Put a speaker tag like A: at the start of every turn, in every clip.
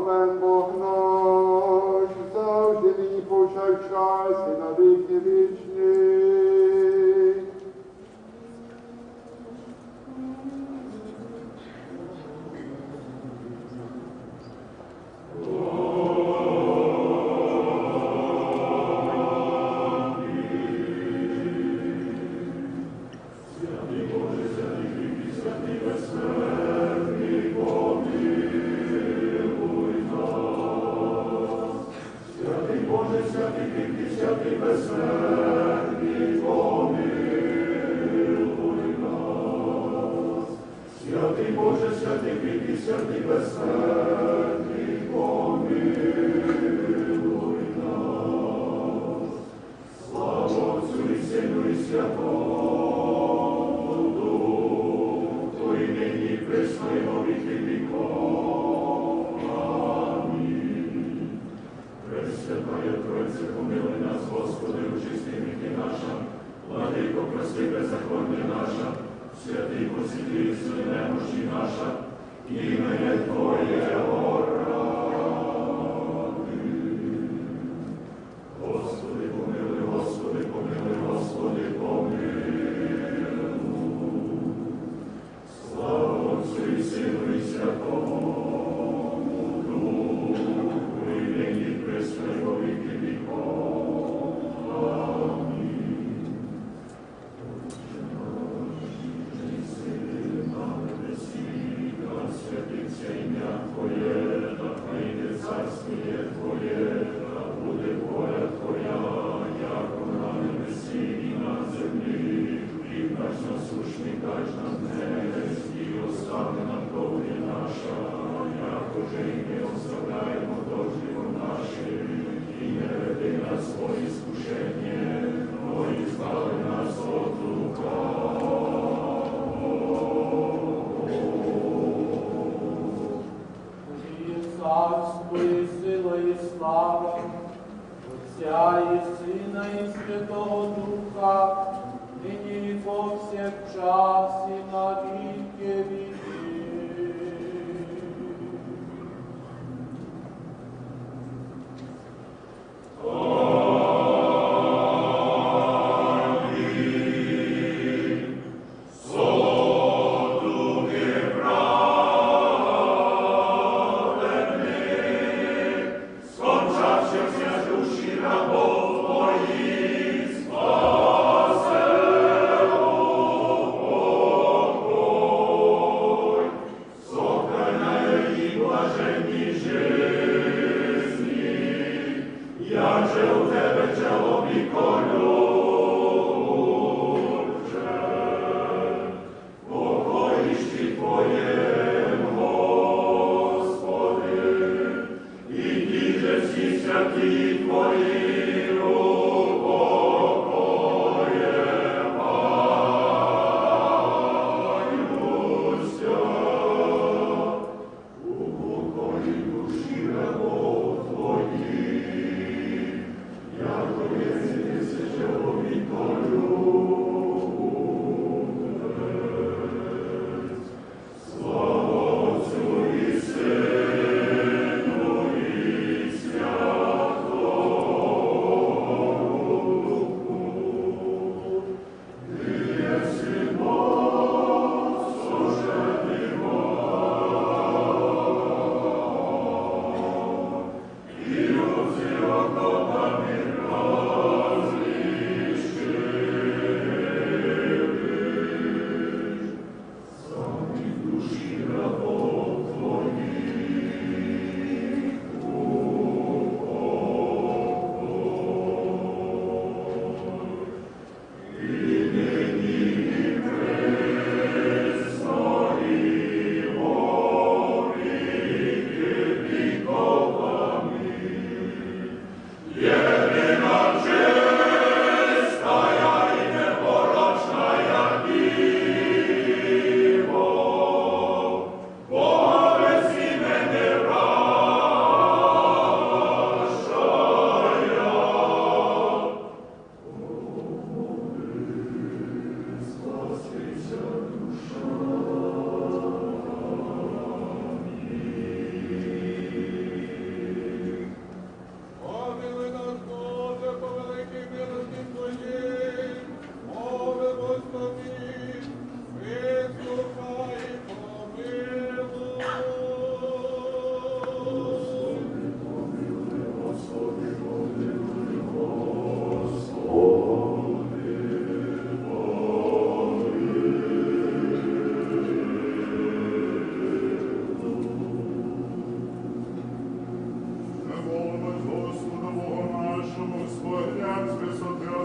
A: Благословен Бог наш, завжди нині повсякчас і на віки вічні.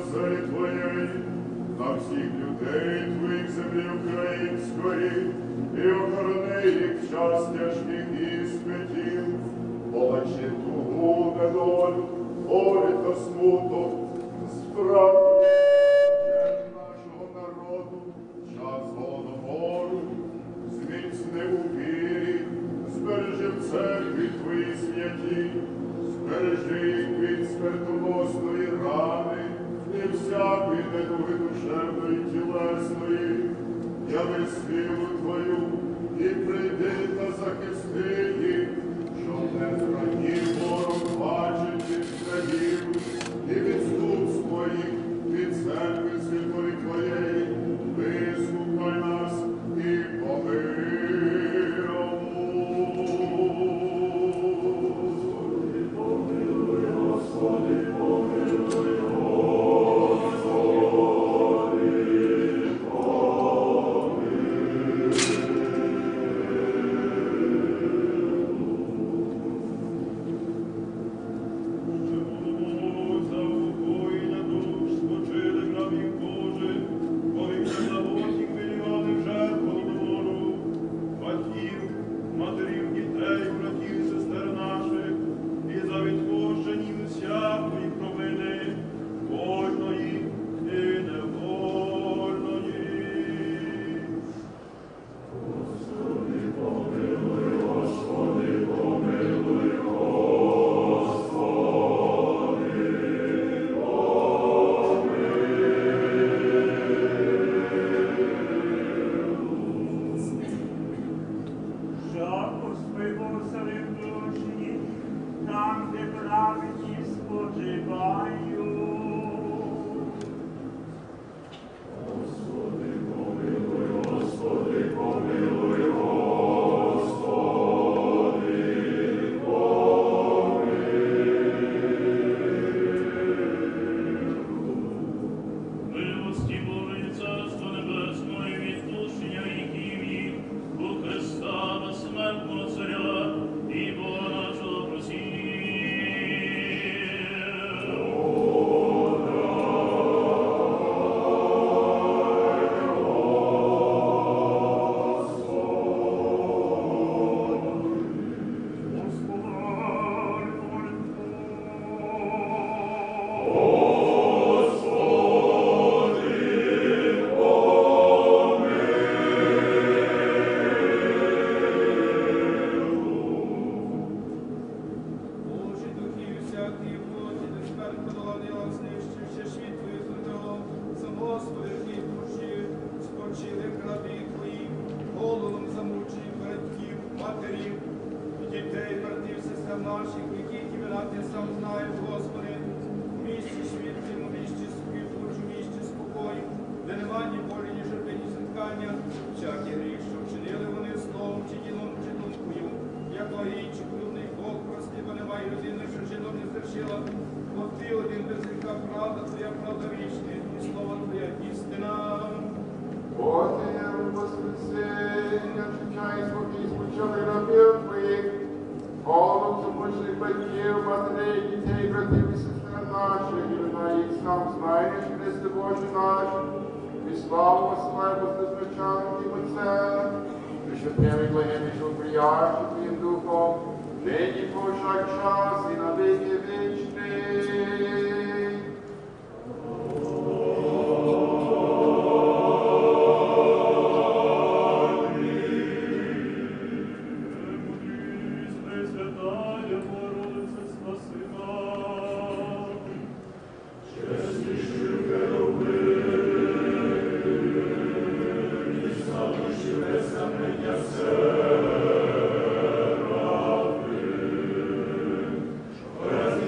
A: оселі Твоєї, на всіх людей Твоїх землі української, і охорони їх в час тяжких іспитів, побачи тугу недолю, горі та смуток, справу нашого народу, час голодомору, зміцни у вірі, збережи в церкві Твої святі, збережи їх від смертоносної рани і всякої недуги душевної тілесної, яви силу Твою і прийди та захисти їх, щоб не зранів ворог бачить від снегів і відступство їх від церкви святої Твоєї, вислухай нас і помилуй. Господи, помилуй,
B: Yes,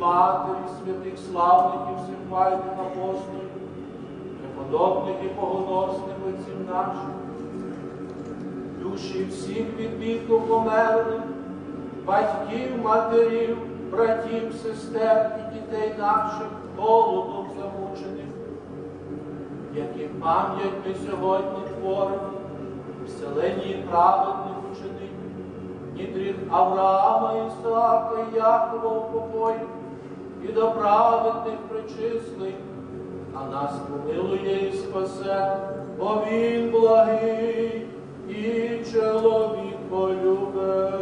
B: Матері, святих славних і всехвальних апостолів, преподобних і богоносних отців наших, душі всіх відбітків померлих, батьків, матерів, братів, сестер і дітей наших, голодом замучених, яких пам'ять ми сьогодні творимо, в селенні праведних учеників, нідріх Авраама, Ісаака і Якова у покої, і до праведних причислих, а нас помилує і спасе, бо Він благий і чоловіколюбець.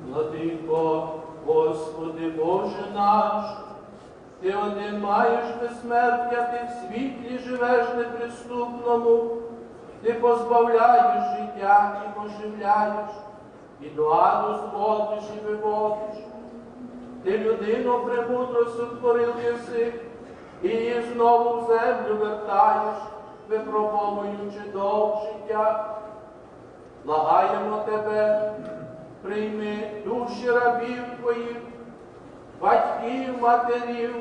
B: Владико, Господи Боже наш, Ти один маєш безсмертя, Ти в світлі живеш неприступному, Ти позбавляєш життя і оживляєш, і до аду зводиш і виводиш. Ти людину премудро сотворив єси, і її знову в землю вертаєш, випробовуючи довг життя. Благаємо Тебе, прийми душі рабів Твоїх, батьків, матерів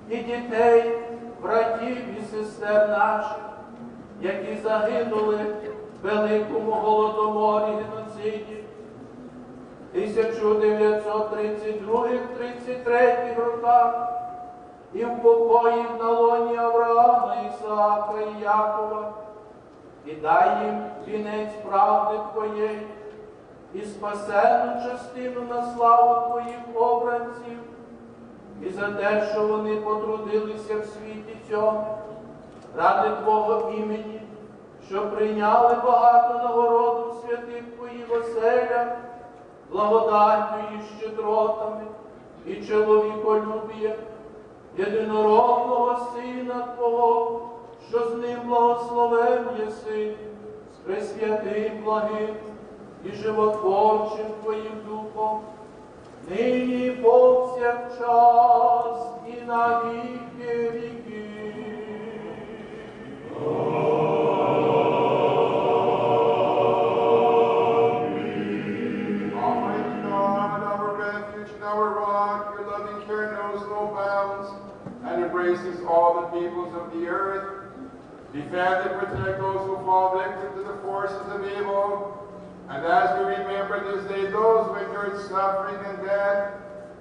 B: і дітей, братів і сестер наших, які загинули в Великому Голодоморі геноциді 1932-33 роках і в покої на лоні Авраама, Ісаака і Якова, і дай їм вінець правди Твоєї, і спасенну частину на славу Твоїх обранців, і за те, що вони потрудилися в світі цьому, ради Твого імені, що прийняли багато нагороду в святих Твоїх оселях, благодаттю і щедротами, і чоловіколюбієм, єдинородного Сина Твого, що з ним благословен єси, з пресвятим благим і животворчим Твоїм Духом, нині і повсякчас і на віки віки.
A: Almighty God, our refuge and our rock, your loving care knows no bounds and embraces all the peoples of the earth. Defend and protect those who fall victim to the forces of evil. And as we remember this day those who endured suffering and death,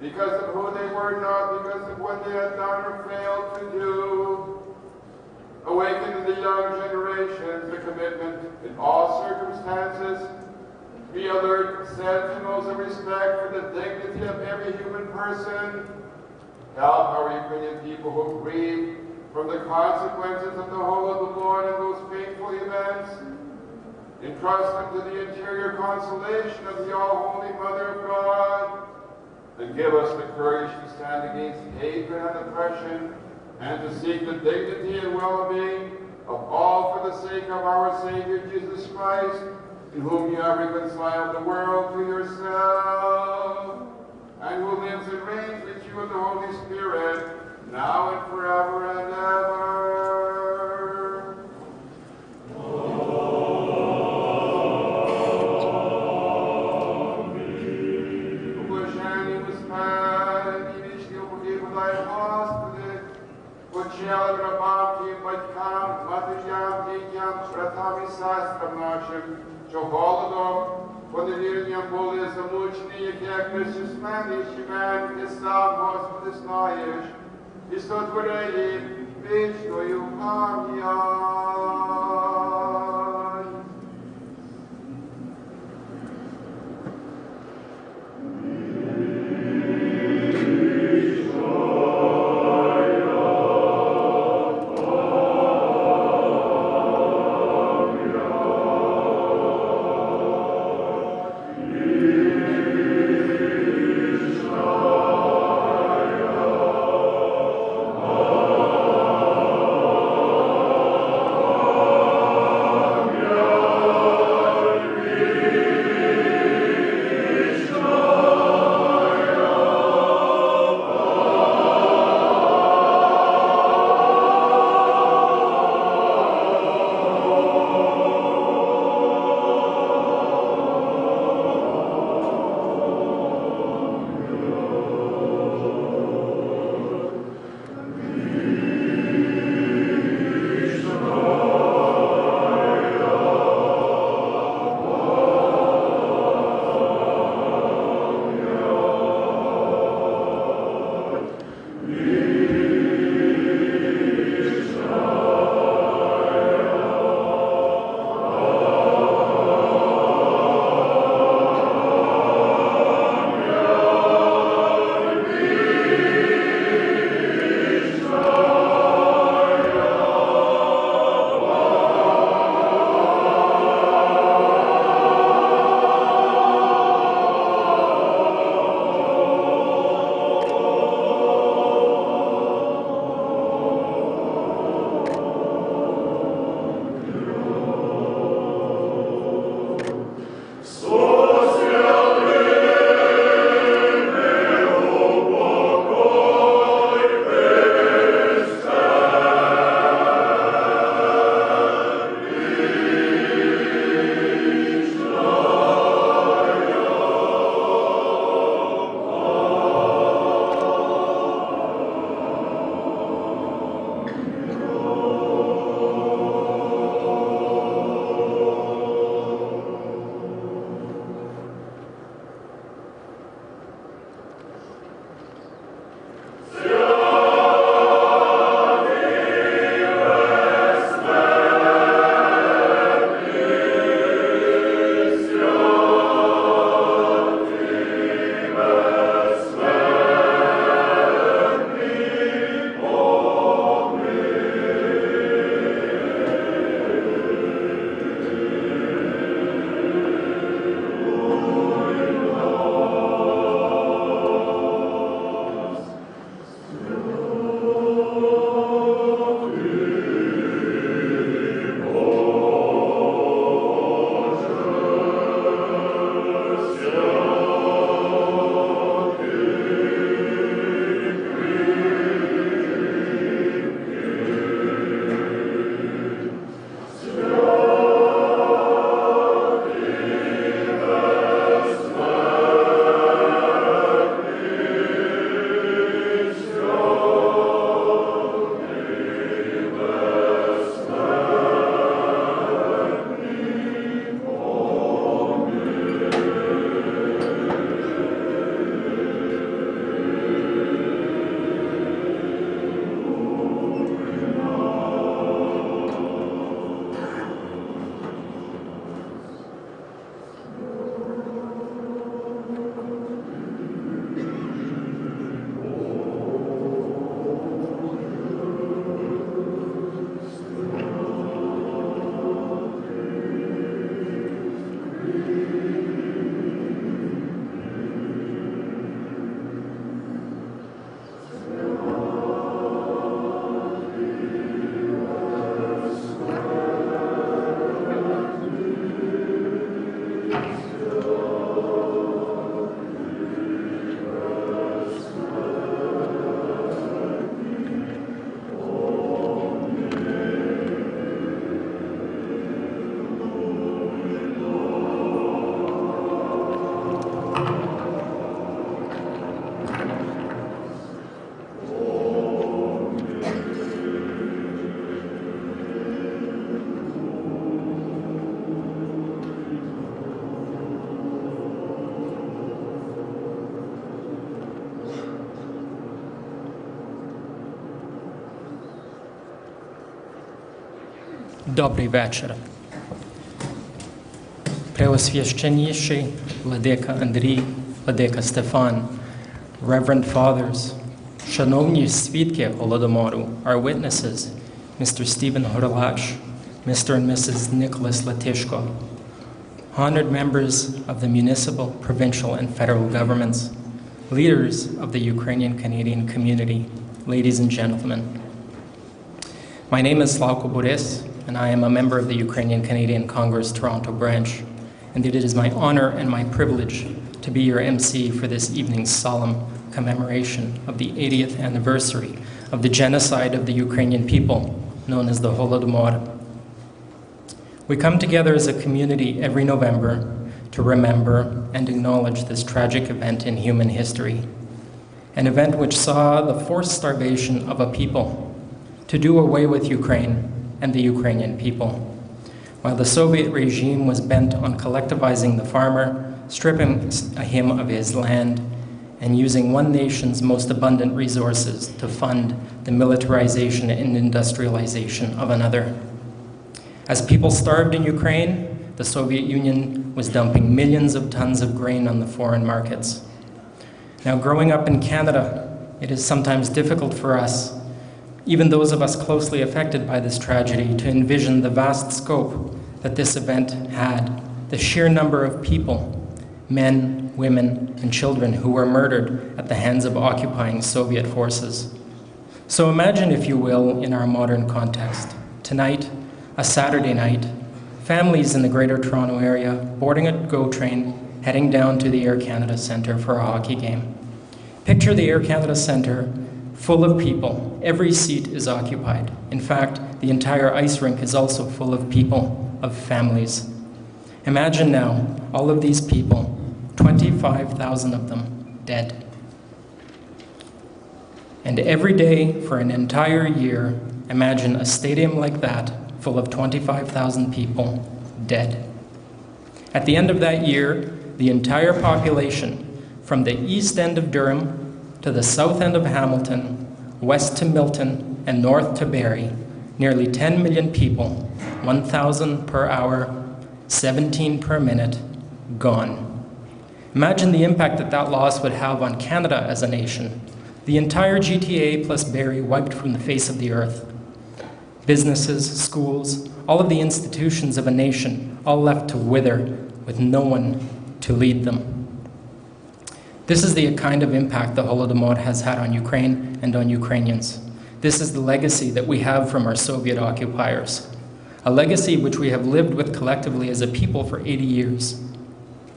A: because of who they were not, because of what they had done or failed to do, awaken in the young generations the commitment in all circumstances. Be alert, sentinels of respect for the dignity of every human person. Help our Ukrainian people who grieve from the consequences of the HOLODOMOR and those painful events. Entrust them to the interior consolation of the all-holy Mother of God, and give us the courage to stand against hatred and oppression, and to seek the dignity and well-being of all for the sake of our Savior Jesus Christ, in whom you have reconciled the world to yourself, and who lives and reigns with you in the Holy Spirit, now and forever and ever. Почали рабам тим, батькам, матерям, дітям, братам і сестрам нашим, що голодом, поневіренням були замучені, як безчисленний щемен, ти сам, Господи, знаєш, і сотвори їм вічною пам'ять.
C: Oh Добрий вечір. Преосвященнейший Владика Андрій, Владика Стефан, Reverend Fathers, шановні свідки Голодомору, our witnesses, Mr. Stephen Horlash, Mr. and Mrs. Nicholas Latishko, honored members of the municipal, provincial, and federal governments, leaders of the Ukrainian-Canadian community, ladies and gentlemen. My name is Slavko Boris, and I am a member of the Ukrainian-Canadian Congress Toronto branch, and it is my honor and my privilege to be your MC for this evening's solemn commemoration of the 80th anniversary of the genocide of the Ukrainian people, known as the Holodomor. We come together as a community every November to remember and acknowledge this tragic event in human history, an event which saw the forced starvation of a people to do away with Ukraine and the Ukrainian people, while the Soviet regime was bent on collectivizing the farmer, stripping him of his land, and using one nation's most abundant resources to fund the militarization and industrialization of another. As people starved in Ukraine, the Soviet Union was dumping millions of tons of grain on the foreign markets. Now, growing up in Canada, it is sometimes difficult for us, even those of us closely affected by this tragedy, to envision the vast scope that this event had, the sheer number of people, men, women, and children who were murdered at the hands of occupying Soviet forces. So imagine, if you will, in our modern context, tonight, a Saturday night, families in the Greater Toronto area boarding a GO train heading down to the Air Canada Centre for a hockey game. Picture the Air Canada Centre full of people. Every seat is occupied. In fact, the entire ice rink is also full of people, of families. Imagine now all of these people, 25,000 of them, dead. And every day for an entire year, imagine a stadium like that full of 25,000 people dead. At the end of that year, the entire population, from the east end of Durham to the south end of Hamilton, west to Milton, and north to Barrie, nearly 10 million people, 1,000 per hour, 17 per minute, gone. Imagine the impact that that loss would have on Canada as a nation. The entire GTA plus Barrie wiped from the face of the earth. Businesses, schools, all of the institutions of a nation, all left to wither with no one to lead them. This is the kind of impact the Holodomor has had on Ukraine and on Ukrainians. This is the legacy that we have from our Soviet occupiers, a legacy which we have lived with collectively as a people for 80 years,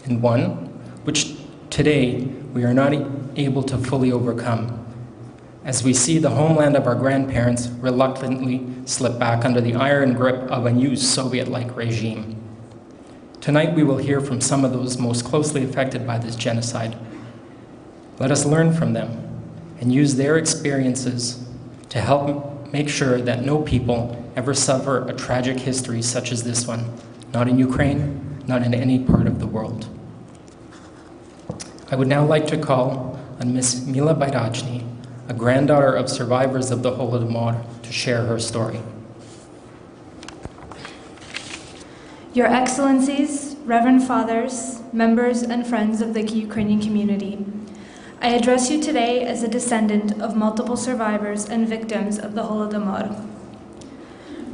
C: and one which today we are not able to fully overcome, as we see the homeland of our grandparents reluctantly slip back under the iron grip of a new Soviet-like regime. Tonight we will hear from some of those most closely affected by this genocide. Let us learn from them and use their experiences to help make sure that no people ever suffer a tragic history such as this one, not in Ukraine, not in any part of the world. I would now like to call on Ms. Mila Bayrachny, a granddaughter of survivors of the Holodomor, to share her story.
D: Your Excellencies, Reverend Fathers, members and friends of the Ukrainian community, I address you today as a descendant of multiple survivors and victims of the Holodomor.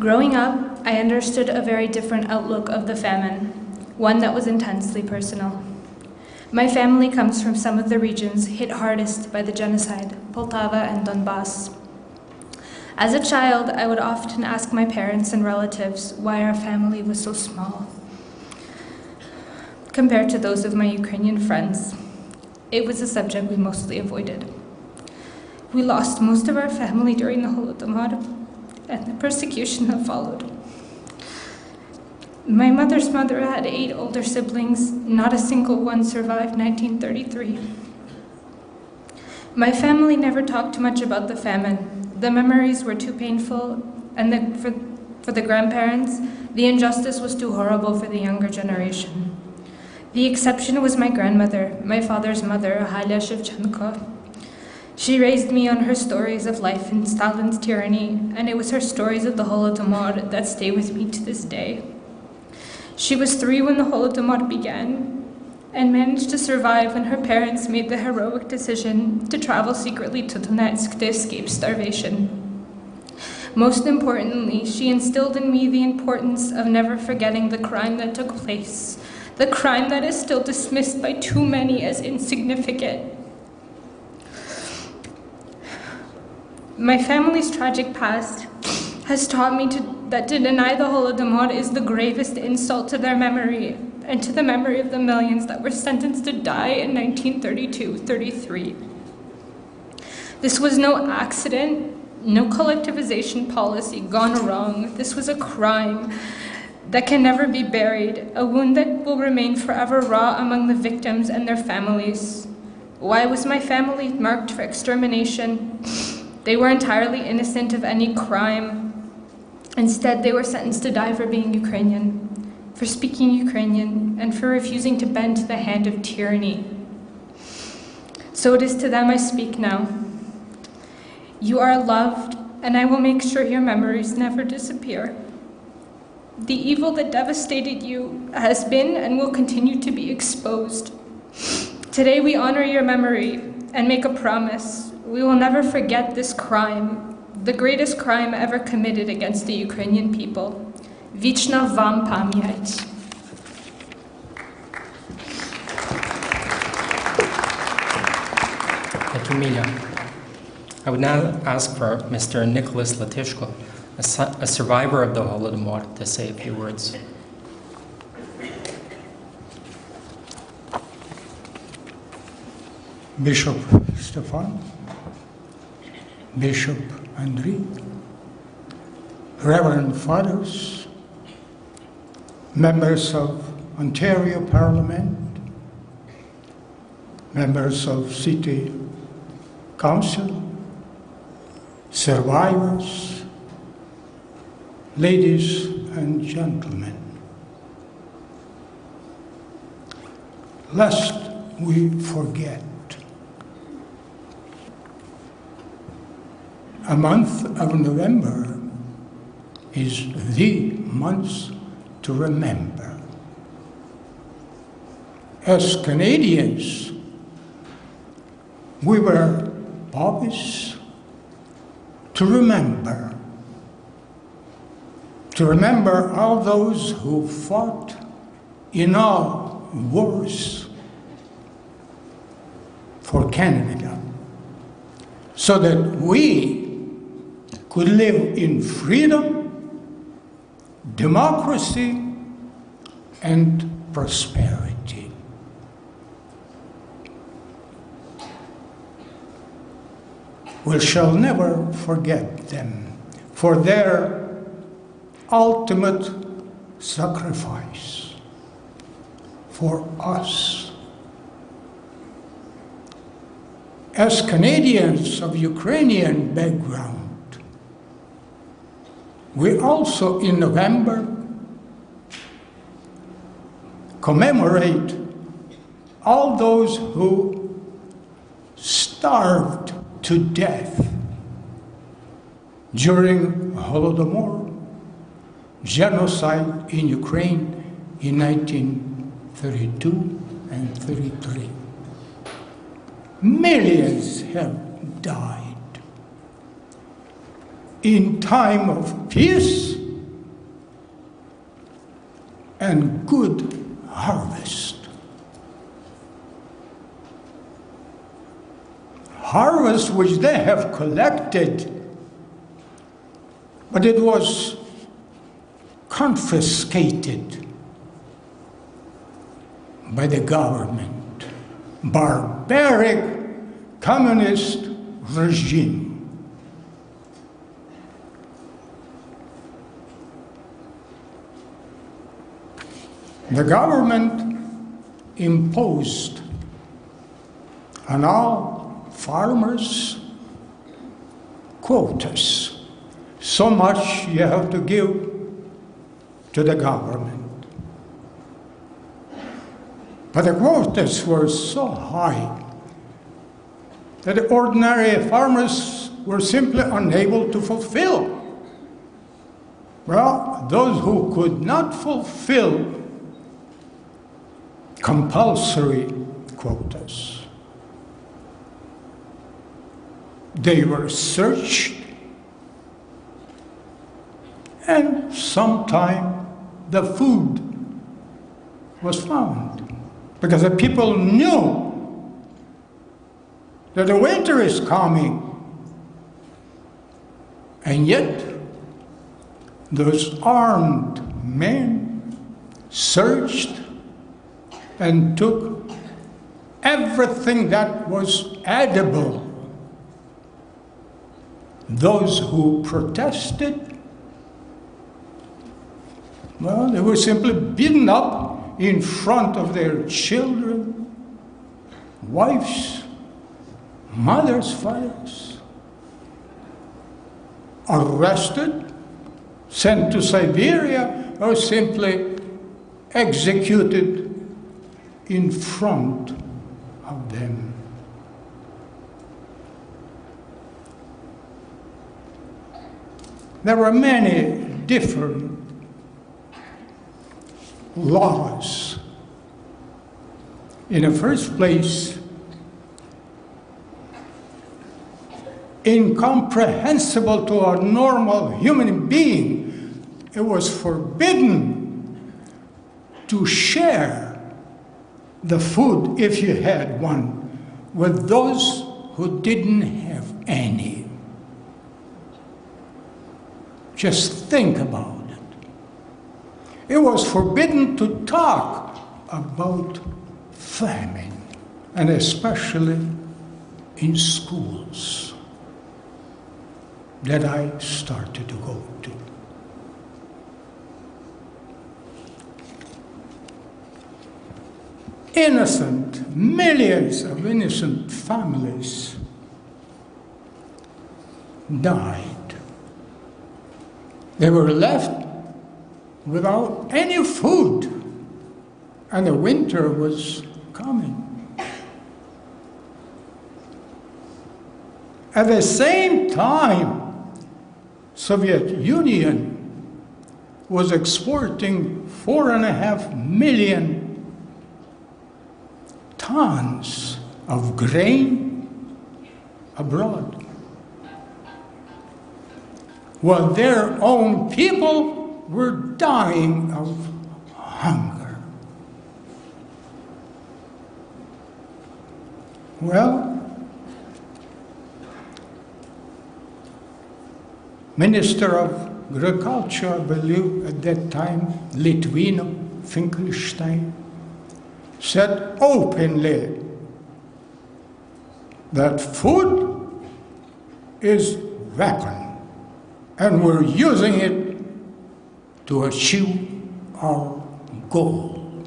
D: Growing up, I understood a very different outlook of the famine, one that was intensely personal. My family comes from some of the regions hit hardest by the genocide, Poltava and Donbass. As a child, I would often ask my parents and relatives why our family was so small compared to those of my Ukrainian friends. It was a subject we mostly avoided. We lost most of our family during the Holodomor and the persecution that followed. My mother's mother had 8 older siblings. Not a single one survived 1933. My family never talked too much about the famine. The memories were too painful, and for the grandparents, the injustice was too horrible for the younger generation. The exception was my grandmother, my father's mother, Halia Shevchenko. She raised me on her stories of life in Stalin's tyranny, and it was her stories of the Holodomor that stay with me to this day. She was 3 when the Holodomor began, and managed to survive when her parents made the heroic decision to travel secretly to Donetsk to escape starvation. Most importantly, she instilled in me the importance of never forgetting the crime that took place, the crime that is still dismissed by too many as insignificant. My family's tragic past has taught me that to deny the Holodomor is the gravest insult to their memory and to the memory of the millions that were sentenced to die in 1932-33. This was no accident, no collectivization policy gone wrong. This was a crime that can never be buried, a wound that will remain forever raw among the victims and their families. Why was my family marked for extermination? They were entirely innocent of any crime. Instead, they were sentenced to die for being Ukrainian, for speaking Ukrainian, and for refusing to bend to the hand of tyranny. So it is to them I speak now. You are loved, and I will make sure your memories never disappear. The evil that devastated you has been and will continue to be exposed. Today we honor your memory and make a promise. We will never forget this crime, the greatest crime ever committed against the Ukrainian people. Wieczna wam pamięć.
C: Thank you, Mila. I would now ask for Mr. Nicholas Latishko, a survivor of the Holodomor, to say a few words.
E: Bishop Stefan, Bishop Andriy, Reverend Fathers, members of Ontario Parliament, members of City Council, survivors, ladies and gentlemen. Lest we forget, a month of November is the month to remember. As Canadians, we were always to remember all those who fought in all wars for Canada, so that we could live in freedom, democracy, and prosperity. We shall never forget them for their ultimate sacrifice for us. As Canadians of Ukrainian background, we also in November commemorate all those who starved to death during Holodomor, genocide in Ukraine in 1932 and 33. Millions have died. In time of peace and good harvest. Harvest which they have collected, but it was confiscated by the government, barbaric communist regime. The government imposed on all farmers quotas. So much you have to give to the government. But the quotas were so high that the ordinary farmers were simply unable to fulfill. Well, those who could not fulfill compulsory quotas, they were searched, and sometime the food was found, because the people knew that the winter is coming, and yet those armed men searched and took everything that was edible. Those who protested, well, they were simply beaten up in front of their children, wives, mothers, fathers, arrested, sent to Siberia, or simply executed in front of them. There were many different laws. In the first place, incomprehensible to a normal human being, it was forbidden to share the food, if you had one, with those who didn't have any. Just think about it. It was forbidden to talk about famine, and especially in schools that I started to go to. Millions of innocent families died. They were left without any food, and the winter was coming. At the same time, Soviet Union was exporting 4.5 million tons of grain abroad, while their own people were dying of hunger. Well, Minister of Agriculture, I believe at that time, Litvino Finkelstein, said openly that food is weapon, and we're using it to achieve our goal.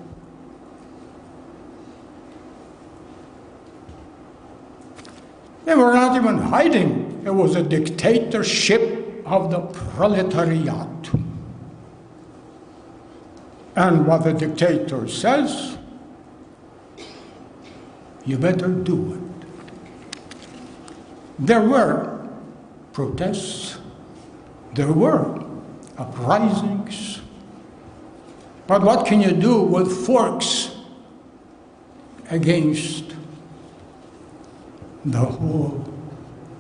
E: They were not even hiding. It was a dictatorship of the proletariat. And what the dictator says, you better do it. There were protests, there were uprisings, but what can you do with forks against the whole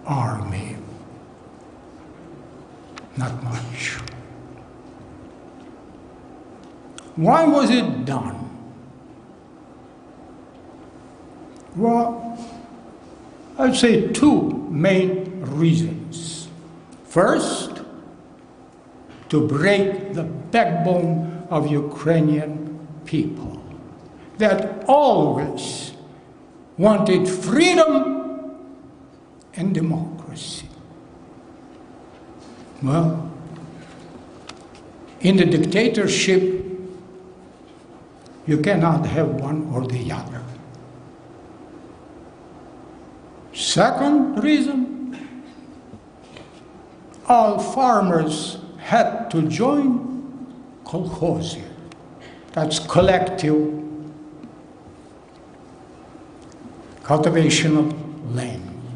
E: army? Not much. Why was it done? Well, I'd say two main reasons. First, to break the backbone of Ukrainian people that always wanted freedom and democracy. Well, in the dictatorship, you cannot have one or the other. Second reason, all farmers had to join kolkhozy. That's collective cultivation of land.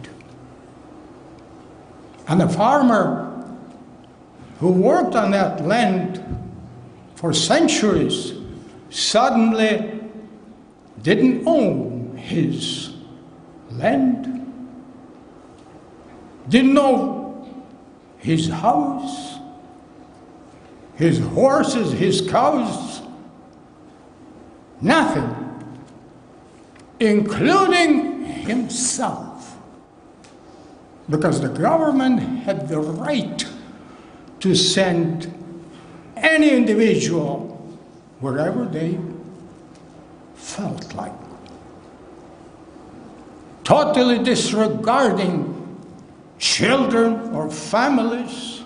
E: And a farmer who worked on that land for centuries suddenly didn't own his land, didn't own his house, his horses, his cows, nothing, including himself, because the government had the right to send any individual wherever they felt like, totally disregarding children or families.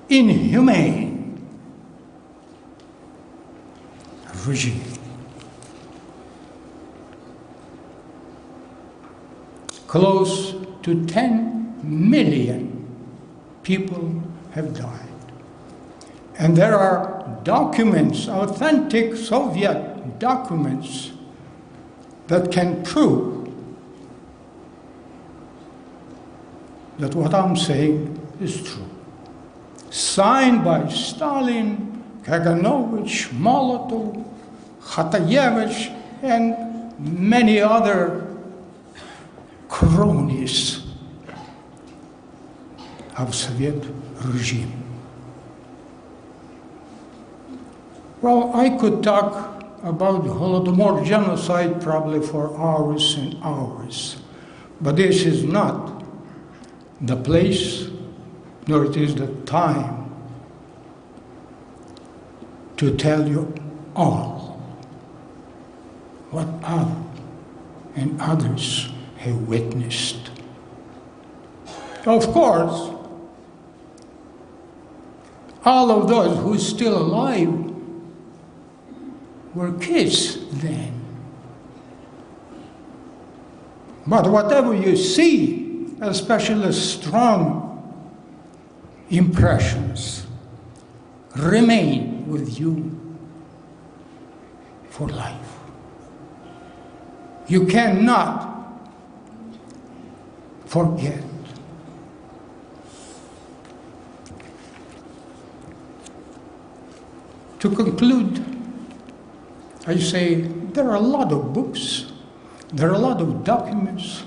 E: Inhumane regime. Close to 10 million people have died. And there are documents, authentic Soviet documents, that can prove that what I'm saying is true. Signed by Stalin, Kaganovich, Molotov, Khatayevich, and many other cronies of Soviet regime. Well, I could talk about the Holodomor genocide probably for hours and hours, but this is not the place, nor it is the time to tell you all what I and others have witnessed. Of course, all of those who are still alive were kids then. But whatever you see, especially strong impressions, remain with you for life. You cannot forget. To conclude, I say there are a lot of books, there are a lot of documents,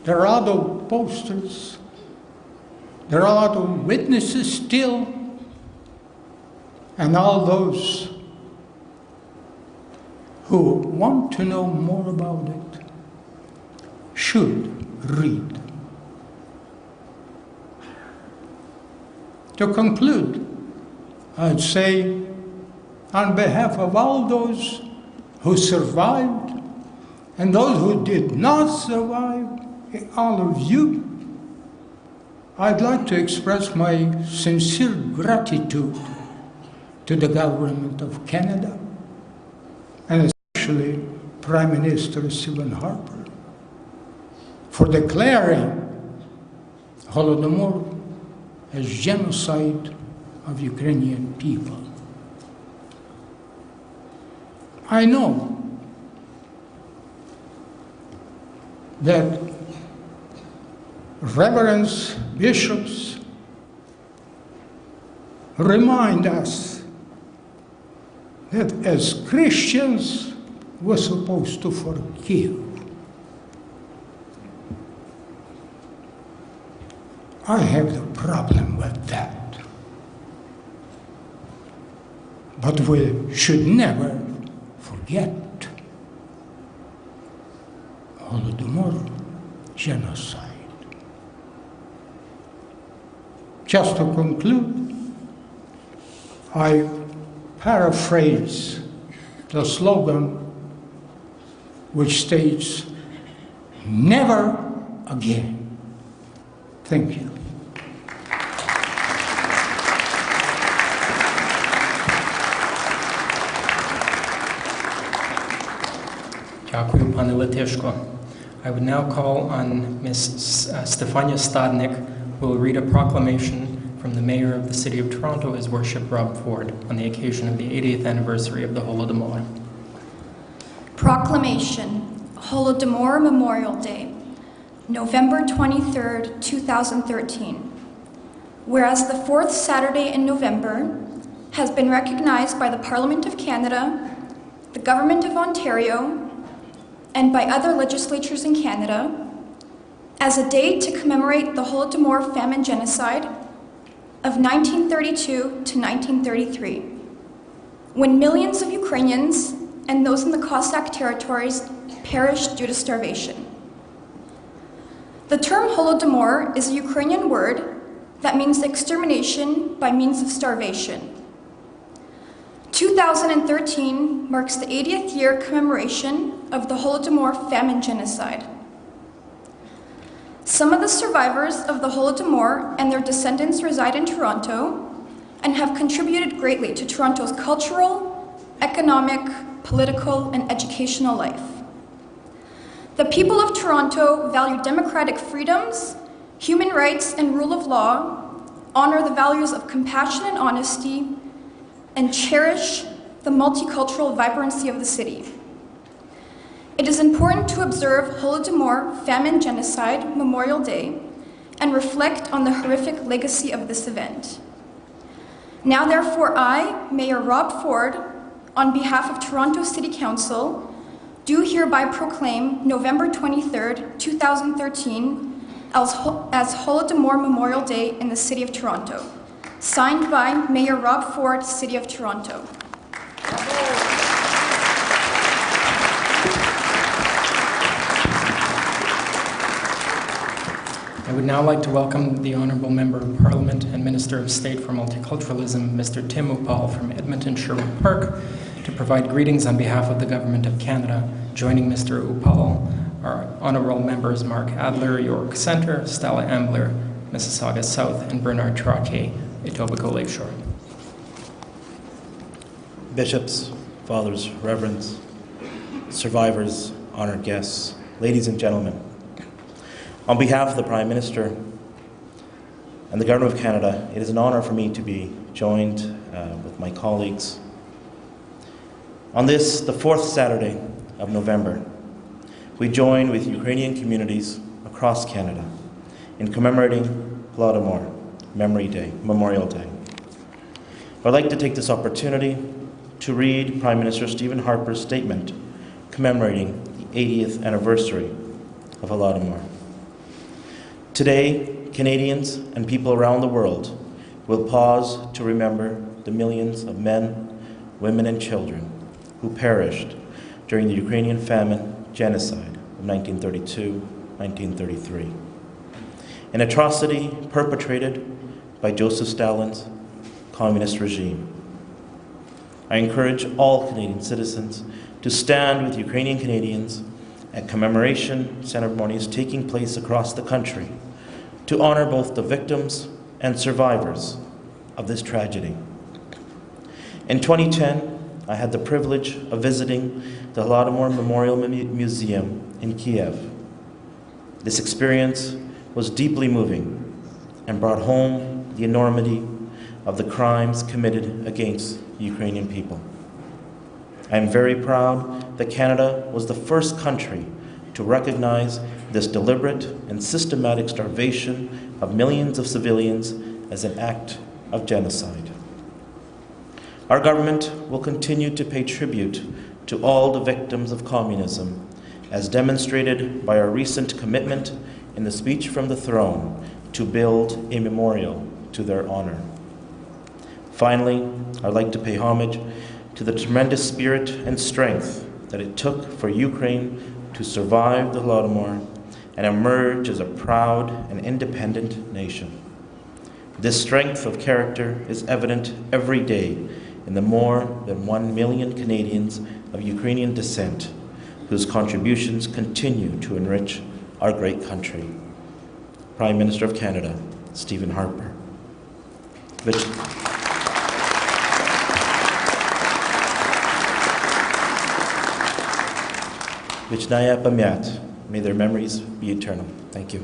E: there are a lot of posters, there are a lot of witnesses still, and all those who want to know more about it should read. To conclude, I'd say, on behalf of all those who survived and those who did not survive, all of you, I'd like to express my sincere gratitude to the government of Canada, and especially Prime Minister Stephen Harper, for declaring Holodomor as genocide of Ukrainian people. I know that reverends, bishops remind us that as Christians we're supposed to forgive. I have the problem with that. But we should never forget Holodomor genocide. Just to conclude, I paraphrase the slogan which states, "Never again." Thank you.
C: Дякую, пане Летишко. I would now call on Ms. Stefania Stadnik, who will read a proclamation from the Mayor of the City of Toronto, His Worship Rob Ford, on the occasion of the 80th anniversary of the Holodomor.
F: Proclamation, Holodomor Memorial Day. November 23rd, 2013. Whereas the fourth Saturday in November has been recognized by the Parliament of Canada, the Government of Ontario, and by other legislatures in Canada as a day to commemorate the Holodomor famine genocide of 1932 to 1933, when millions of Ukrainians and those in the Cossack territories perished due to starvation. The term Holodomor is a Ukrainian word that means extermination by means of starvation. 2013 marks the 80th year commemoration of the Holodomor famine genocide. Some of the survivors of the Holodomor and their descendants reside in Toronto and have contributed greatly to Toronto's cultural, economic, political, and educational life. The people of Toronto value democratic freedoms, human rights, and rule of law, honor the values of compassion and honesty, and cherish the multicultural vibrancy of the city. It is important to observe Holodomor Famine Genocide Memorial Day and reflect on the horrific legacy of this event. Now therefore I, Mayor Rob Ford, on behalf of Toronto City Council, do hereby proclaim November 23rd, 2013 as Holodomor Memorial Day in the City of Toronto. Signed by Mayor Rob Ford, City of Toronto.
C: I would now like to welcome the Honourable Member of Parliament and Minister of State for Multiculturalism, Mr. Tim Upal from Edmonton Sherwood Park, to provide greetings on behalf of the Government of Canada. Joining Mr. Upal are Honourable Members Mark Adler, York Centre, Stella Ambler, Mississauga South, and Bernard Trottier, Etobicoke Lakeshore.
G: Bishops, fathers, reverends, survivors, honored guests, ladies and gentlemen, on behalf of the Prime Minister and the Government of Canada, it is an honour for me to be joined with my colleagues on this, the fourth Saturday of November. We join with Ukrainian communities across Canada in commemorating Holodomor Memorial Day. I'd like to take this opportunity to read Prime Minister Stephen Harper's statement commemorating the 80th anniversary of Holodomor. Today, Canadians and people around the world will pause to remember the millions of men, women, and children who perished during the Ukrainian famine genocide of 1932-1933, an atrocity perpetrated by Joseph Stalin's communist regime. I encourage all Canadian citizens to stand with Ukrainian Canadians at commemoration ceremonies taking place across the country to honor both the victims and survivors of this tragedy. In 2010, I had the privilege of visiting the Holodomor Memorial Museum in Kiev. This experience was deeply moving and brought home the enormity of the crimes committed against the Ukrainian people. I am very proud that Canada was the first country to recognize this deliberate and systematic starvation of millions of civilians as an act of genocide. Our government will continue to pay tribute to all the victims of communism, as demonstrated by our recent commitment in the speech from the throne to build a memorial to their honor. Finally, I'd like to pay homage to the tremendous spirit and strength that it took for Ukraine to survive the Holodomor and emerge as a proud and independent nation. This strength of character is evident every day in the more than 1 million Canadians of Ukrainian descent whose contributions continue to enrich our great country. Prime Minister of Canada, Stephen Harper. Vichnaya Pamyat. May their memories be eternal. Thank you.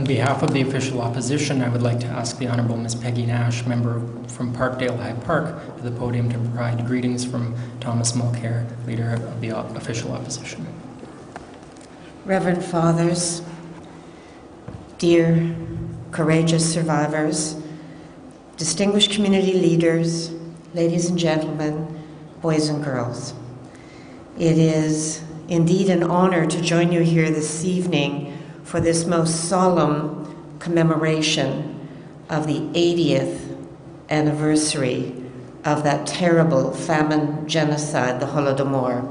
C: On behalf of the official opposition, I would like to ask the Honourable Ms. Peggy Nash, member from Parkdale High Park, to the podium to provide greetings from Thomas Mulcair, leader of the official opposition.
H: Reverend Fathers, dear courageous survivors, distinguished community leaders, ladies and gentlemen, boys and girls. It is indeed an honor to join you here this evening for this most solemn commemoration of the 80th anniversary of that terrible famine genocide, the Holodomor.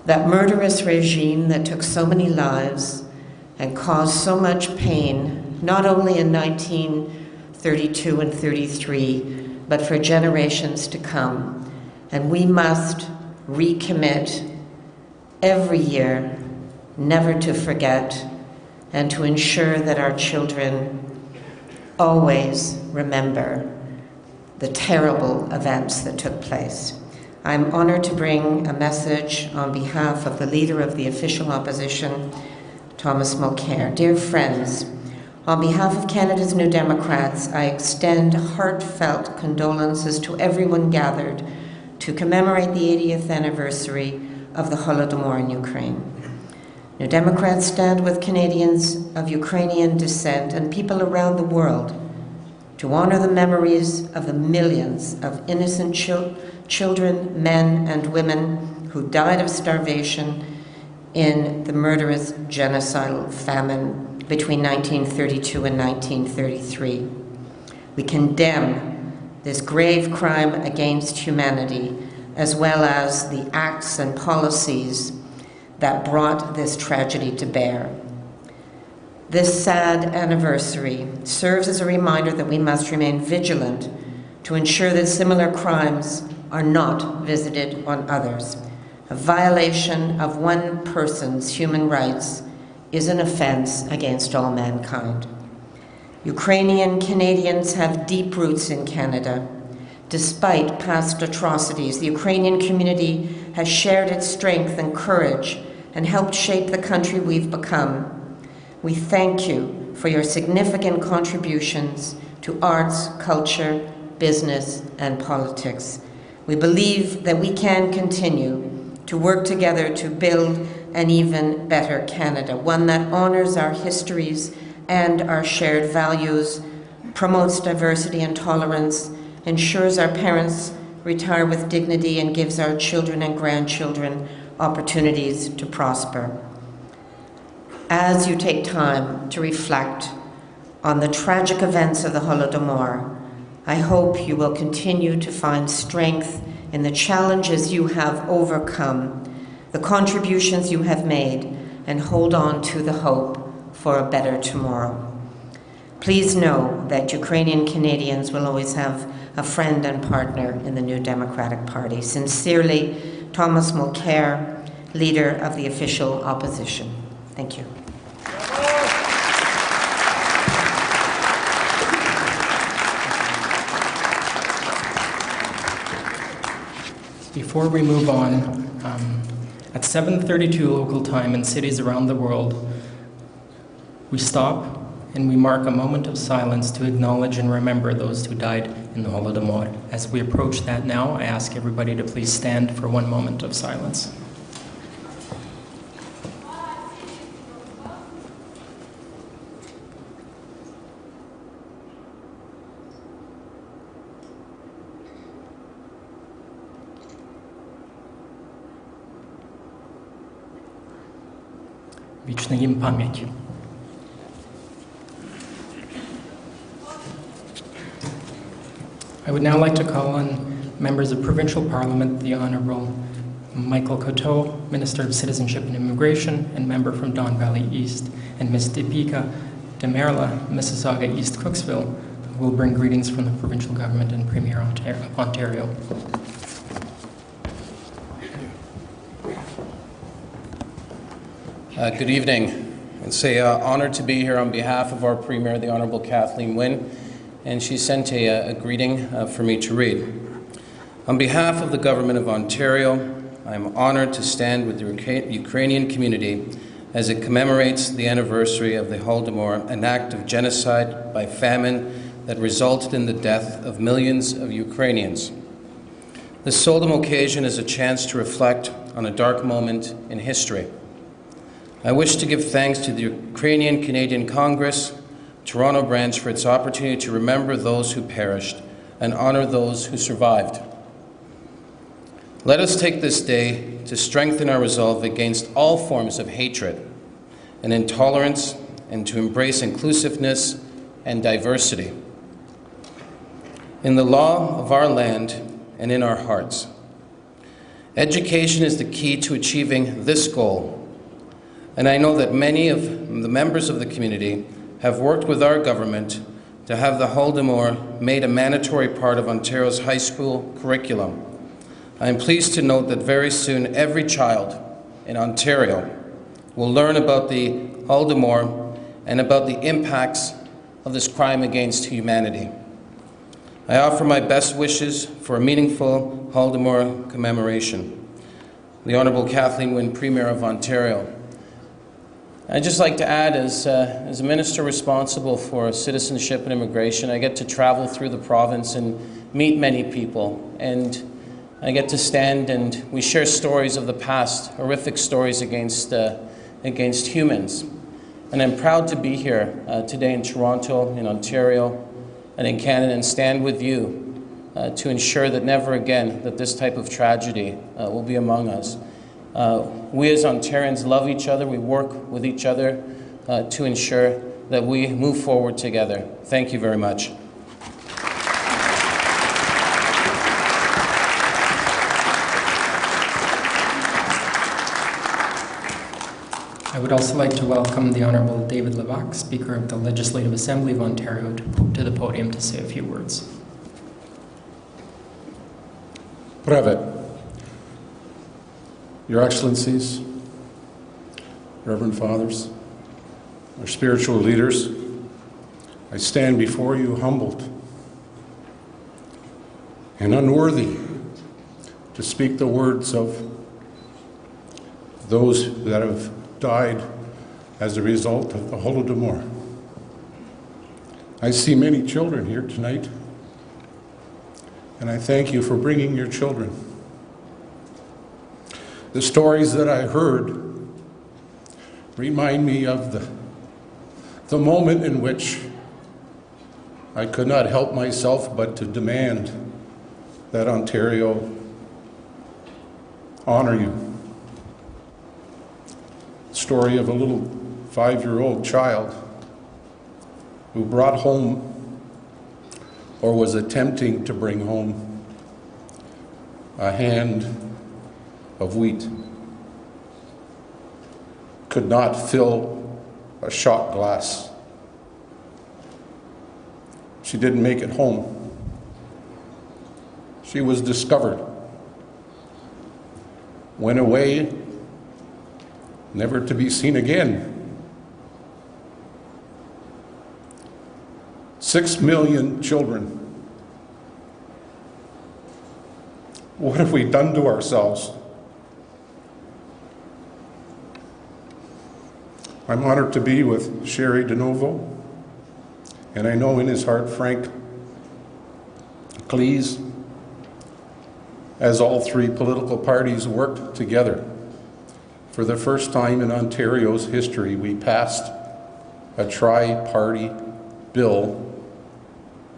H: That murderous regime that took so many lives and caused so much pain, not only in 1932 and 33, but for generations to come. And we must recommit every year never to forget and to ensure that our children always remember the terrible events that took place. I'm honored to bring a message on behalf of the leader of the official opposition, Thomas Mulcair. Dear friends, on behalf of Canada's New Democrats, I extend heartfelt condolences to everyone gathered to commemorate the 80th anniversary of the Holodomor in Ukraine. New Democrats stand with Canadians of Ukrainian descent and people around the world to honor the memories of the millions of innocent children, men, and women who died of starvation in the murderous genocidal famine between 1932 and 1933. We condemn this grave crime against humanity, as well as the acts and policies that brought this tragedy to bear. This sad anniversary serves as a reminder that we must remain vigilant to ensure that similar crimes are not visited on others. A violation of one person's human rights is an offense against all mankind. Ukrainian Canadians have deep roots in Canada. Despite past atrocities, the Ukrainian community has shared its strength and courage and helped shape the country we've become. We thank you for your significant contributions to arts, culture, business, and politics. We believe that we can continue to work together to build an even better Canada, one that honors our histories and our shared values, promotes diversity and tolerance, ensures our parents retire with dignity, and gives our children and grandchildren opportunities to prosper. As you take time to reflect on the tragic events of the Holodomor, I hope you will continue to find strength in the challenges you have overcome, the contributions you have made, and hold on to the hope for a better tomorrow. Please know that Ukrainian Canadians will always have a friend and partner in the New Democratic Party. Sincerely, Thomas Mulcair, leader of the official opposition. Thank you.
C: Before we move on, at 7:32 local time in cities around the world, we stop and we mark a moment of silence to acknowledge and remember those who died in the Holodomor. As we approach that now, I ask everybody to please stand for one moment of silence. Вічна їм пам'ять. I would now like to call on members of Provincial Parliament, the Honourable Michael Coteau, Minister of Citizenship and Immigration, and member from Don Valley East, and Ms. Deepika Demerla, Mississauga East Cooksville, who will bring greetings from the provincial government and Premier of Ontario.
I: Good evening. It's an honor to be here on behalf of our Premier, the Honourable Kathleen Wynne, and she sent a greeting for me to read. On behalf of the Government of Ontario, I am honoured to stand with the Ukrainian community as it commemorates the anniversary of the Holodomor, an act of genocide by famine that resulted in the death of millions of Ukrainians. This solemn occasion is a chance to reflect on a dark moment in history. I wish to give thanks to the Ukrainian Canadian Congress, Toronto branch, for its opportunity to remember those who perished and honor those who survived. Let us take this day to strengthen our resolve against all forms of hatred and intolerance, and to embrace inclusiveness and diversity in the law of our land and in our hearts. Education is the key to achieving this goal, and I know that many of the members of the community have worked with our government to have the Holodomor made a mandatory part of Ontario's high school curriculum. I am pleased to note that very soon every child in Ontario will learn about the Holodomor and about the impacts of this crime against humanity. I offer my best wishes for a meaningful Holodomor commemoration. The Honourable Kathleen Wynne, Premier of Ontario. I'd just like to add, as a minister responsible for citizenship and immigration, I get to travel through the province and meet many people, and I get to stand and we share stories of the past, horrific stories against humans. And I'm proud to be here today in Toronto, in Ontario, and in Canada, and stand with you to ensure that never again that this type of tragedy will be among us. We as Ontarians love each other. We work with each other to ensure that we move forward together. Thank you very much.
C: I would also like to welcome the Honourable David Levac, Speaker of the Legislative Assembly of Ontario, to the podium to say a few words.
J: Brevet. Your Excellencies, Reverend Fathers, our spiritual leaders, I stand before you humbled and unworthy to speak the words of those that have died as a result of the Holodomor. I see many children here tonight, and I thank you for bringing your children. The stories that I heard remind me of the moment in which I could not help myself but to demand that Ontario honor you. Story of a little 5-year-old child who brought home, or was attempting to bring home, a hand of wheat. Could not fill a shot glass. She didn't make it home. She was discovered, went away, never to be seen again. 6 million children. What have we done to ourselves? I'm honored to be with Sherry DeNovo, and I know in his heart Frank Cleese, as all three political parties worked together. For the first time in Ontario's history, we passed a tri-party bill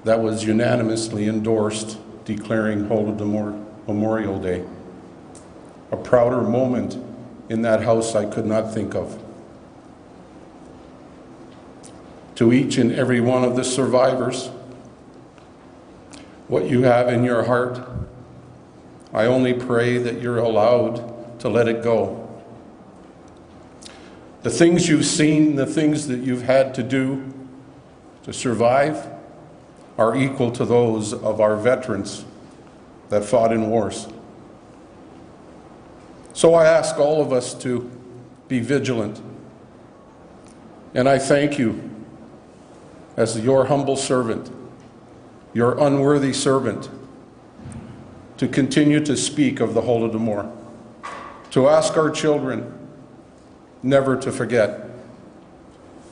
J: that was unanimously endorsed, declaring Holodomor Memorial Day. A prouder moment in that House I could not think of. To each and every one of the survivors, what you have in your heart, I only pray that you're allowed to let it go. The things you've seen, the things that you've had to do to survive are equal to those of our veterans that fought in wars. So I ask all of us to be vigilant. And I thank you as your humble servant, your unworthy servant, to continue to speak of the Holodomor, to ask our children never to forget.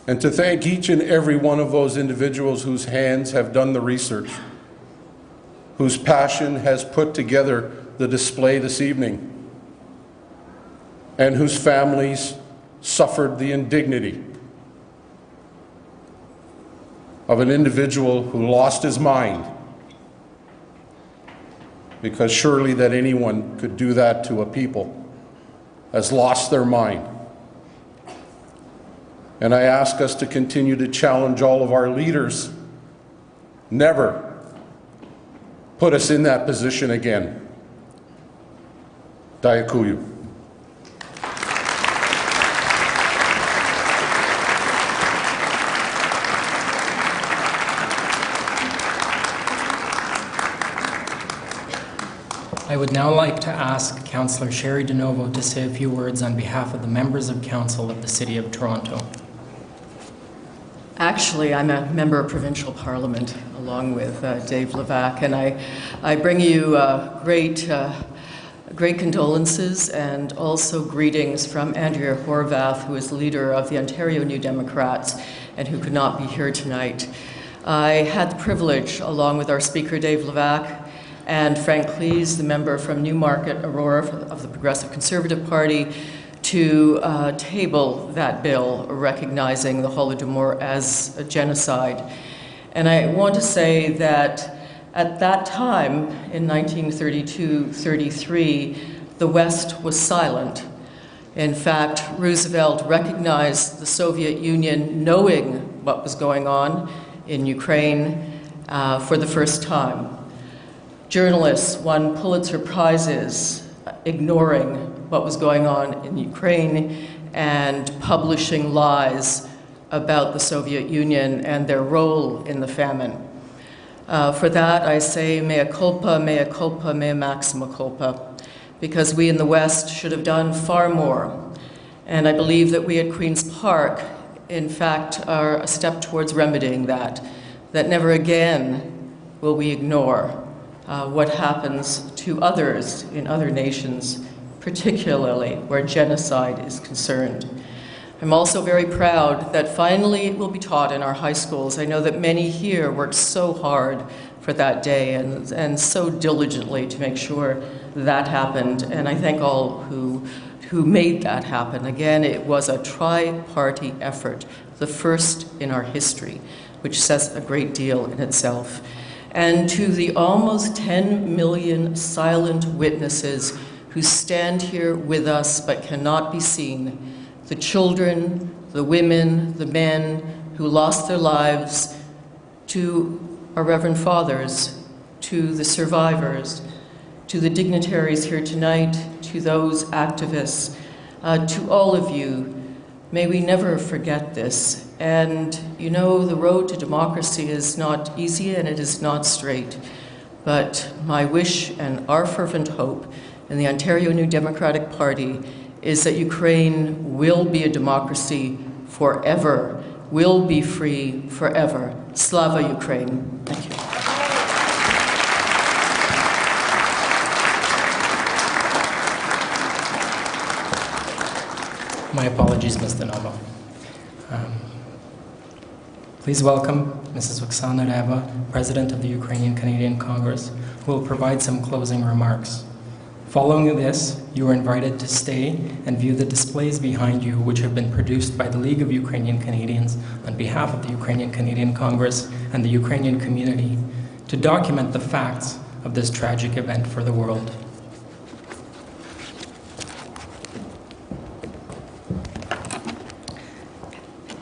J: And to thank each and every one of those individuals whose hands have done the research, whose passion has put together the display this evening, and whose families suffered the indignity of an individual who lost his mind, because surely that anyone could do that to a people has lost their mind. And I ask us to continue to challenge all of our leaders, never put us in that position again. Dayakuyu.
C: I would now like to ask Councillor Sherry DeNovo to say a few words on behalf of the members of Council of the City of Toronto.
K: Actually, I'm a member of Provincial Parliament along with Dave Levac, and I bring you great condolences and also greetings from Andrea Horvath, who is leader of the Ontario New Democrats and who could not be here tonight. I had the privilege, along with our speaker Dave Levac, and Frank Cleese, the member from Newmarket, Aurora of the Progressive Conservative Party, to table that bill recognizing the Holodomor as a genocide. And I want to say that at that time, in 1932-33, the West was silent. In fact, Roosevelt recognized the Soviet Union knowing what was going on in Ukraine for the first time. Journalists won Pulitzer Prizes ignoring what was going on in Ukraine and publishing lies about the Soviet Union and their role in the famine. For that, I say mea culpa, mea maxima culpa, because we in the West should have done far more. And I believe that we at Queen's Park, in fact, are a step towards remedying that never again will we ignore what happens to others in other nations, particularly where genocide is concerned. I'm also very proud that finally it will be taught in our high schools. I know that many here worked so hard for that day and so diligently to make sure that happened, and I thank all who made that happen. Again, it was a tri-party effort, the first in our history, which says a great deal in itself. And to the almost 10 million silent witnesses who stand here with us but cannot be seen, the children, the women, the men who lost their lives, to our Reverend Fathers, to the survivors, to the dignitaries here tonight, to those activists, to all of you, may we never forget this. And you know, the road to democracy is not easy and it is not straight. But my wish and our fervent hope in the Ontario New Democratic Party is that Ukraine will be a democracy forever, will be free forever. Slava Ukraine. Thank you.
C: My apologies, Mr. Novo. Please welcome Mrs. Oksana Reva, President of the Ukrainian Canadian Congress, who will provide some closing remarks. Following this, you are invited to stay and view the displays behind you, which have been produced by the League of Ukrainian Canadians on behalf of the Ukrainian Canadian Congress and the Ukrainian community, to document the facts of this tragic event for the world.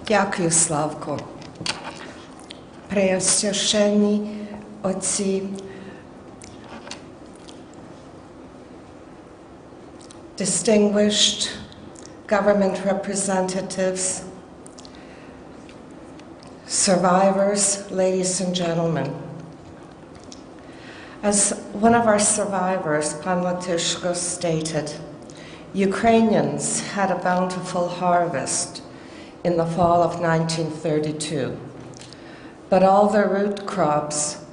L: Дякую, Славко. Преосвященні отці, distinguished government representatives, survivors, ladies and gentlemen. As one of our survivors, Pan Latushko, stated, Ukrainians had a bountiful harvest in the fall of 1932, but all their root crops,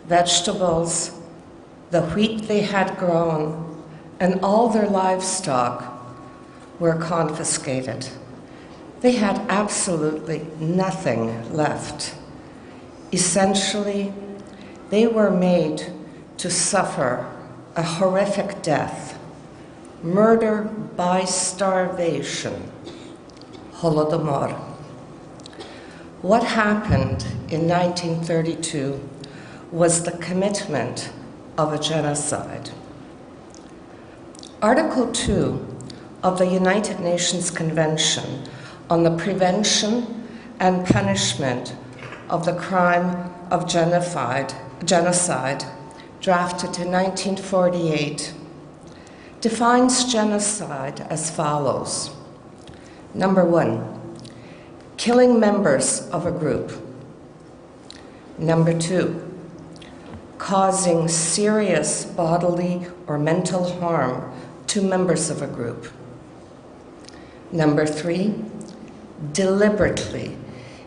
L: vegetables, the wheat they had grown, and all their livestock were confiscated. They had absolutely nothing left. Essentially, they were made to suffer a horrific death, murder by starvation, Holodomor. What happened in 1932 was the commitment of a genocide. Article 2 of the United Nations Convention on the Prevention and Punishment of the Crime of Genocide, drafted in 1948, defines genocide as follows. Number 1, killing members of a group. Number 2, causing serious bodily or mental harm to members of a group. Number 3, deliberately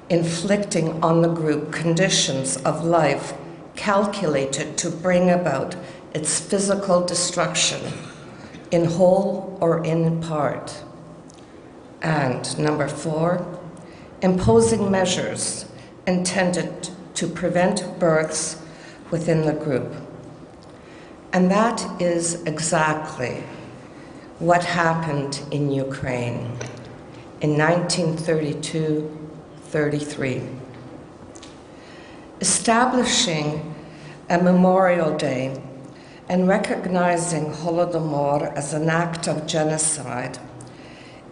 L: inflicting on the group conditions of life calculated to bring about its physical destruction, in whole or in part. And number 4, imposing measures intended to prevent births within the group. And that is exactly what happened in Ukraine in 1932-33. Establishing a Memorial Day and recognizing Holodomor as an act of genocide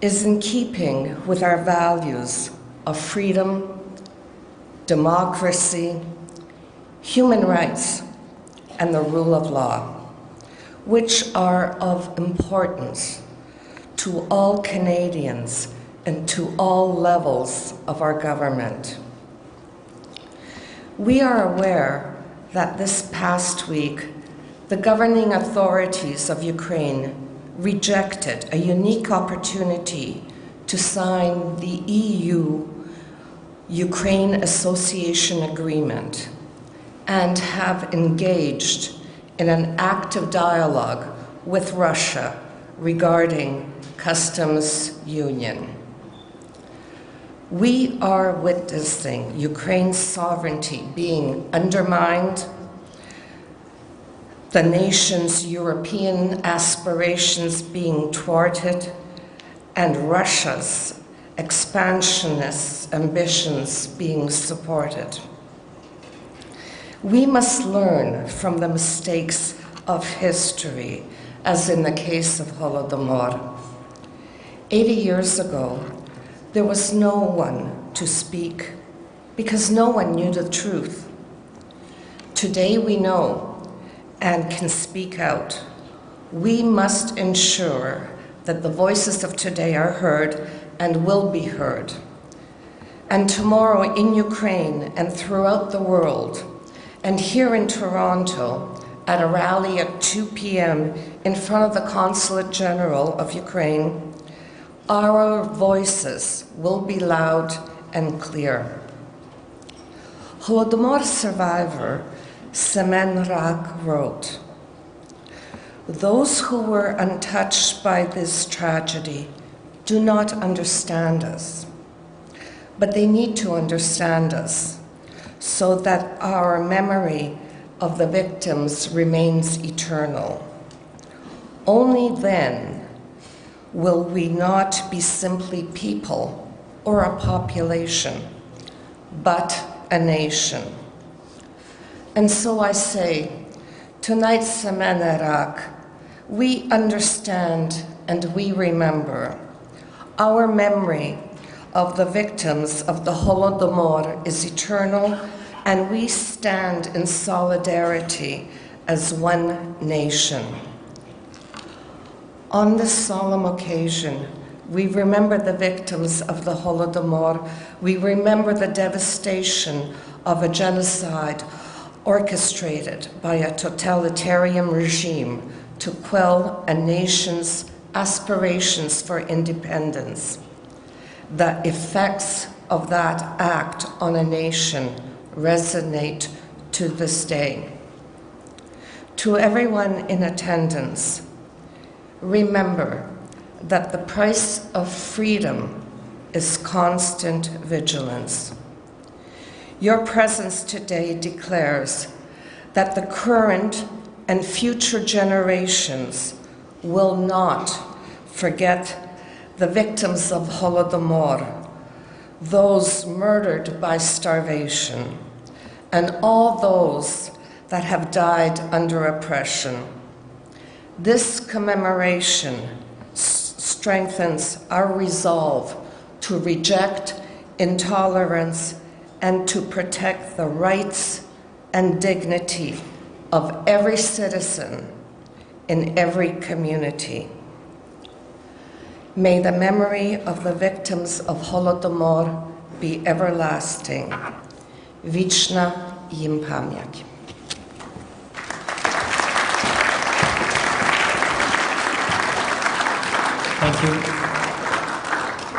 L: is in keeping with our values of freedom, democracy, human rights, and the rule of law, which are of importance to all Canadians and to all levels of our government. We are aware that this past week, the governing authorities of Ukraine rejected a unique opportunity to sign the EU-Ukraine Association Agreement and have engaged in an active dialogue with Russia regarding customs union. We are witnessing Ukraine's sovereignty being undermined, the nation's European aspirations being thwarted, and Russia's expansionist ambitions being supported. We must learn from the mistakes of history, as in the case of Holodomor. 80 years ago, there was no one to speak because no one knew the truth. Today we know and can speak out. We must ensure that the voices of today are heard and will be heard. And tomorrow in Ukraine and throughout the world, and here in Toronto at a rally at 2 p.m. in front of the Consulate General of Ukraine, our voices will be loud and clear. Holodomor survivor Semen Rak wrote, "Those who were untouched by this tragedy do not understand us, but they need to understand us so that our memory of the victims remains eternal. Only then will we not be simply people or a population, but a nation." And so I say, tonight, Semen Rak, we understand and we remember. Our memory of the victims of the Holodomor is eternal, and we stand in solidarity as one nation. On this solemn occasion, we remember the victims of the Holodomor. We remember the devastation of a genocide orchestrated by a totalitarian regime to quell a nation's aspirations for independence. The effects of that act on a nation resonate to this day. To everyone in attendance, remember that the price of freedom is constant vigilance. Your presence today declares that the current and future generations will not forget the victims of Holodomor, those murdered by starvation, and all those that have died under oppression. This commemoration strengthens our resolve to reject intolerance and to protect the rights and dignity of every citizen in every community. May the memory of the victims of Holodomor be everlasting. Wieczna im pamięć.
C: Thank you.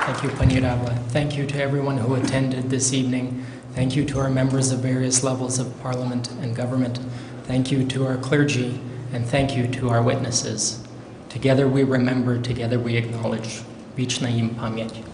C: Thank you, Pani Rabba. Thank you to everyone who attended this evening. Thank you to our members of various levels of Parliament and government. Thank you to our clergy, and thank you to our witnesses. Together we remember, together we acknowledge. Wieczna im pamięć.